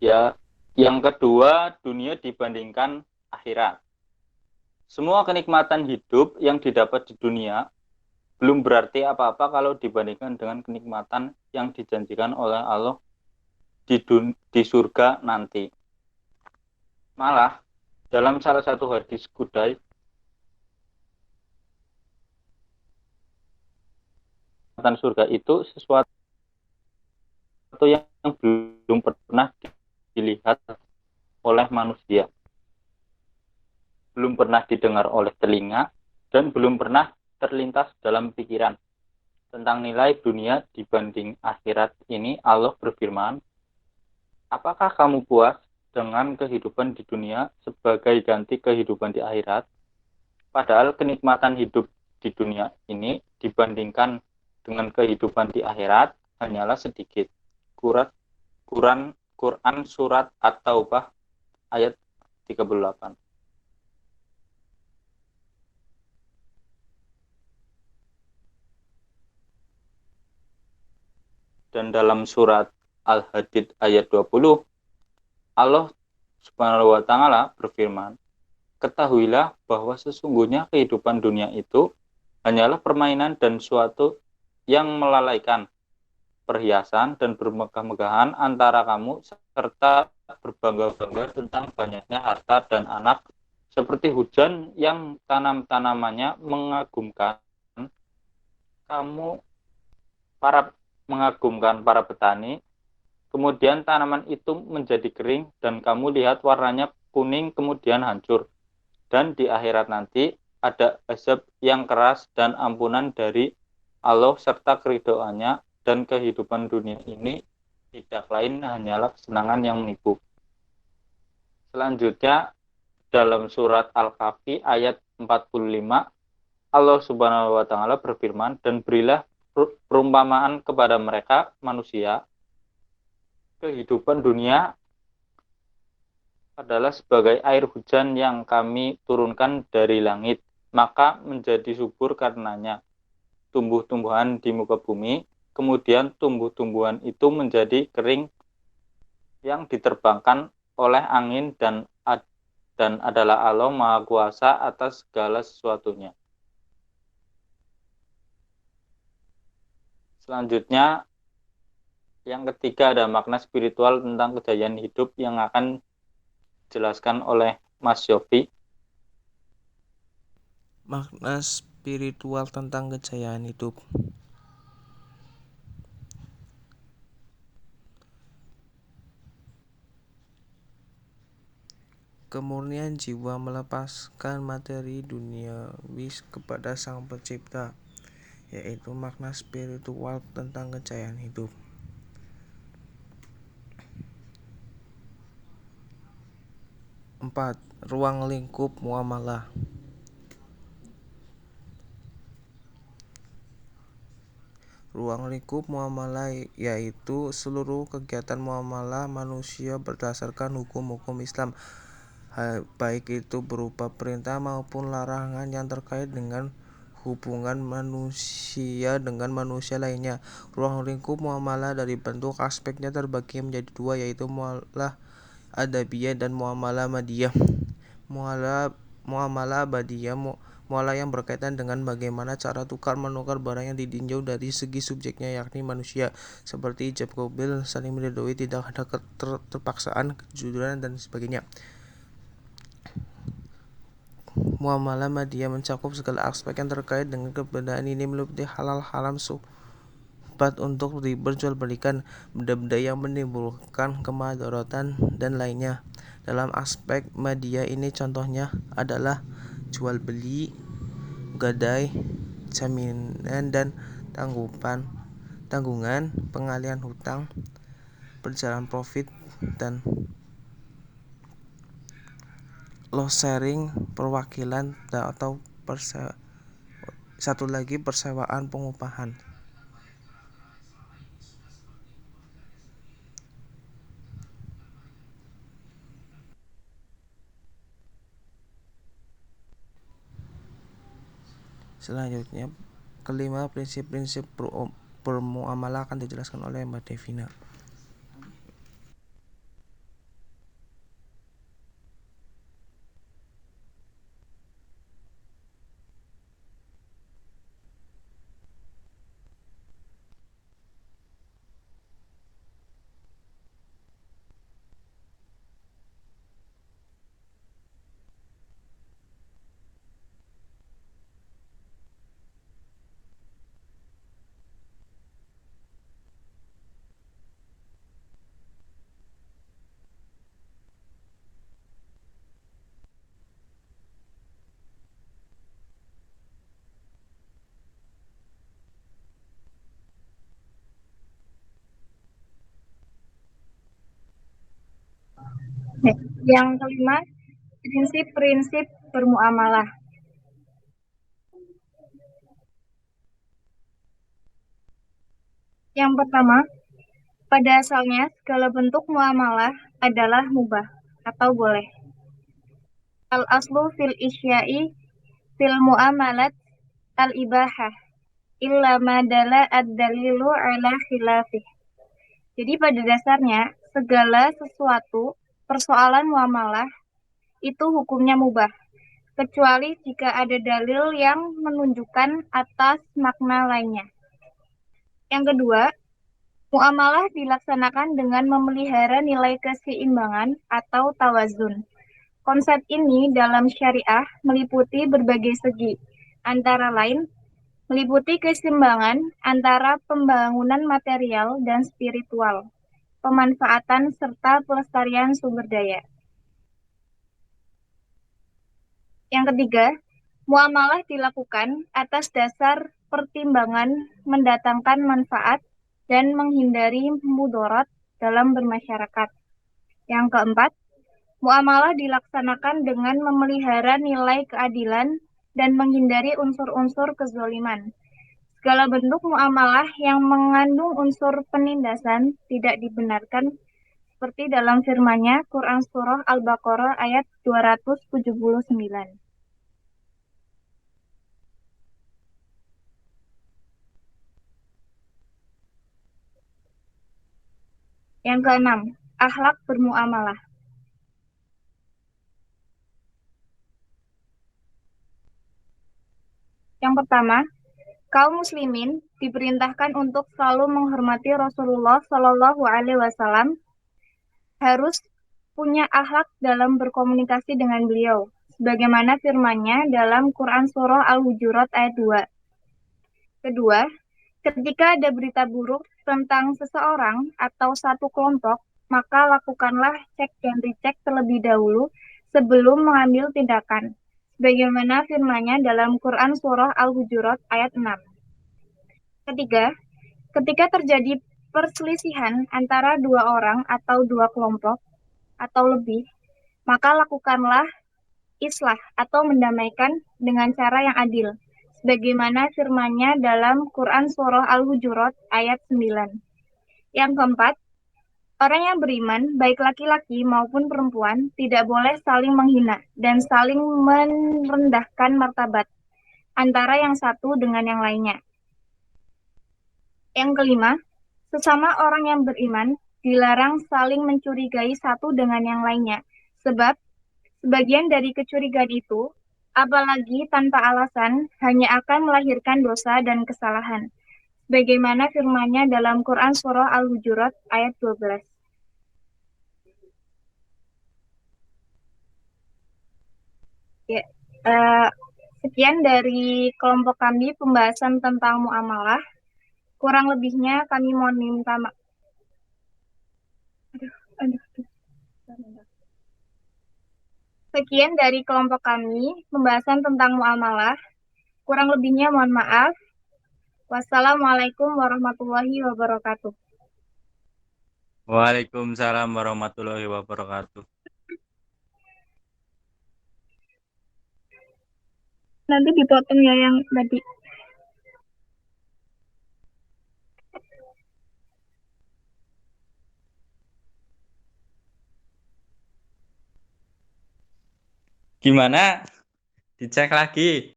Ya, yang kedua, dunia dibandingkan akhirat. Semua kenikmatan hidup yang didapat di dunia belum berarti apa-apa kalau dibandingkan dengan kenikmatan yang dijanjikan oleh Allah di surga nanti. Malah, dalam salah satu hadis Kudai, kenikmatan surga itu sesuatu yang belum pernah dilihat oleh manusia, belum pernah didengar oleh telinga, dan belum pernah terlintas dalam pikiran. Tentang nilai dunia dibanding akhirat ini, Allah berfirman, apakah kamu puas dengan kehidupan di dunia sebagai ganti kehidupan di akhirat? Padahal kenikmatan hidup di dunia ini dibandingkan dengan kehidupan di akhirat hanyalah sedikit. Quran surat At-Taubah ayat 38. Dan dalam surat Al-Hadid ayat 20, Allah Subhanahu wa taala berfirman, ketahuilah bahwa sesungguhnya kehidupan dunia itu hanyalah permainan dan suatu yang melalaikan, perhiasan dan bermegah-megahan antara kamu serta berbangga-bangga tentang banyaknya harta dan anak, seperti hujan yang tanam-tanamannya mengagumkan kamu para para petani. Kemudian tanaman itu menjadi kering dan kamu lihat warnanya kuning kemudian hancur. Dan di akhirat nanti ada azab yang keras dan ampunan dari Allah serta keridoannya, dan kehidupan dunia ini tidak lain hanyalah kesenangan yang menipu. Selanjutnya dalam surat Al-Kahfi ayat 45, Allah Subhanahu wa taala berfirman, dan berilah perumpamaan kepada mereka manusia, kehidupan dunia adalah sebagai air hujan yang kami turunkan dari langit, maka menjadi subur karenanya tumbuh-tumbuhan di muka bumi, kemudian tumbuh-tumbuhan itu menjadi kering yang diterbangkan oleh angin, dan adalah Allah Maha Kuasa atas segala sesuatunya. Selanjutnya, yang ketiga ada makna spiritual tentang kejayaan hidup yang akan dijelaskan oleh Mas Yofi. Makna spiritual tentang kejayaan hidup. Kemurnian jiwa melepaskan materi duniawi kepada Sang Pencipta, yaitu makna spiritual tentang kejayaan hidup. 4. Ruang lingkup muamalah. Ruang lingkup muamalah yaitu seluruh kegiatan muamalah manusia berdasarkan hukum-hukum Islam, baik itu berupa perintah maupun larangan yang terkait dengan hubungan manusia dengan manusia lainnya. Ruang lingkup muamalah dari bentuk aspeknya terbagi menjadi dua, yaitu muamalah adabiyah dan muamalah madiyah. Muamalah abadiyah muamalah yang berkaitan dengan bagaimana cara tukar menukar barang yang ditinjau dari segi subjeknya, yakni manusia, seperti ijab qabil, saling meridhoi, tidak ada keterpaksaan, kejujuran, dan sebagainya. Muamalah madiyah mencakup segala aspek yang terkait dengan kebendaan ini, meliputi halal haram, subat untuk diperjualbelikan, benda-benda yang menimbulkan kemadaratan, dan lainnya. Dalam aspek madiyah ini contohnya adalah jual beli, gadai, jaminan dan tanggungan, pengalihan hutang, perjalanan profit, dan loss sharing, perwakilan, atau satu lagi persewaan pengupahan. Selanjutnya, kelima, prinsip-prinsip bermuamalah akan dijelaskan oleh Mbak Devina. Yang kelima, prinsip-prinsip bermuamalah. Yang pertama, pada asalnya segala bentuk muamalah adalah mubah atau boleh. Al-aslu fil isya'i fil muamalat al-ibahah illa madala ad-dalilu ala khilafih. Jadi pada dasarnya segala sesuatu persoalan muamalah itu hukumnya mubah, kecuali jika ada dalil yang menunjukkan atas makna lainnya. Yang kedua, muamalah dilaksanakan dengan memelihara nilai keseimbangan atau tawazun. Konsep ini dalam syariah meliputi berbagai segi, antara lain meliputi keseimbangan antara pembangunan material dan spiritual, pemanfaatan serta pelestarian sumber daya. Yang ketiga, muamalah dilakukan atas dasar pertimbangan mendatangkan manfaat dan menghindari mudarat dalam bermasyarakat. Yang keempat, muamalah dilaksanakan dengan memelihara nilai keadilan dan menghindari unsur-unsur kezaliman. Segala bentuk muamalah yang mengandung unsur penindasan tidak dibenarkan, seperti dalam firman-Nya Quran Surah Al-Baqarah ayat 279. Yang keenam, akhlak bermuamalah. Yang pertama, kaum muslimin diperintahkan untuk selalu menghormati Rasulullah Shallallahu Alaihi Wasallam, harus punya akhlak dalam berkomunikasi dengan beliau, sebagaimana firman-Nya dalam Quran Surah Al-Hujurat ayat 2. Kedua, ketika ada berita buruk tentang seseorang atau satu kelompok, maka lakukanlah cek dan dicek terlebih dahulu sebelum mengambil tindakan, sebagaimana firman-Nya dalam Quran Surah Al-Hujurat ayat 6. Ketiga, ketika terjadi perselisihan antara dua orang atau dua kelompok atau lebih, maka lakukanlah islah atau mendamaikan dengan cara yang adil, sebagaimana firman-Nya dalam Quran Surah Al-Hujurat ayat 9. Yang keempat, orang yang beriman, baik laki-laki maupun perempuan, tidak boleh saling menghina dan saling merendahkan martabat antara yang satu dengan yang lainnya. Yang kelima, sesama orang yang beriman dilarang saling mencurigai satu dengan yang lainnya, sebab sebagian dari kecurigaan itu, apalagi tanpa alasan, hanya akan melahirkan dosa dan kesalahan. Bagaimana firman-Nya dalam Quran Surah Al-Hujurat ayat 12. Ya, sekian dari kelompok kami pembahasan tentang muamalah. Kurang lebihnya kami mohon minta maaf. Sekian dari kelompok kami pembahasan tentang muamalah. Kurang lebihnya mohon maaf. Wassalamualaikum warahmatullahi wabarakatuh. Waalaikumsalam warahmatullahi wabarakatuh. Nanti dipotong ya yang tadi. Gimana? Dicek lagi.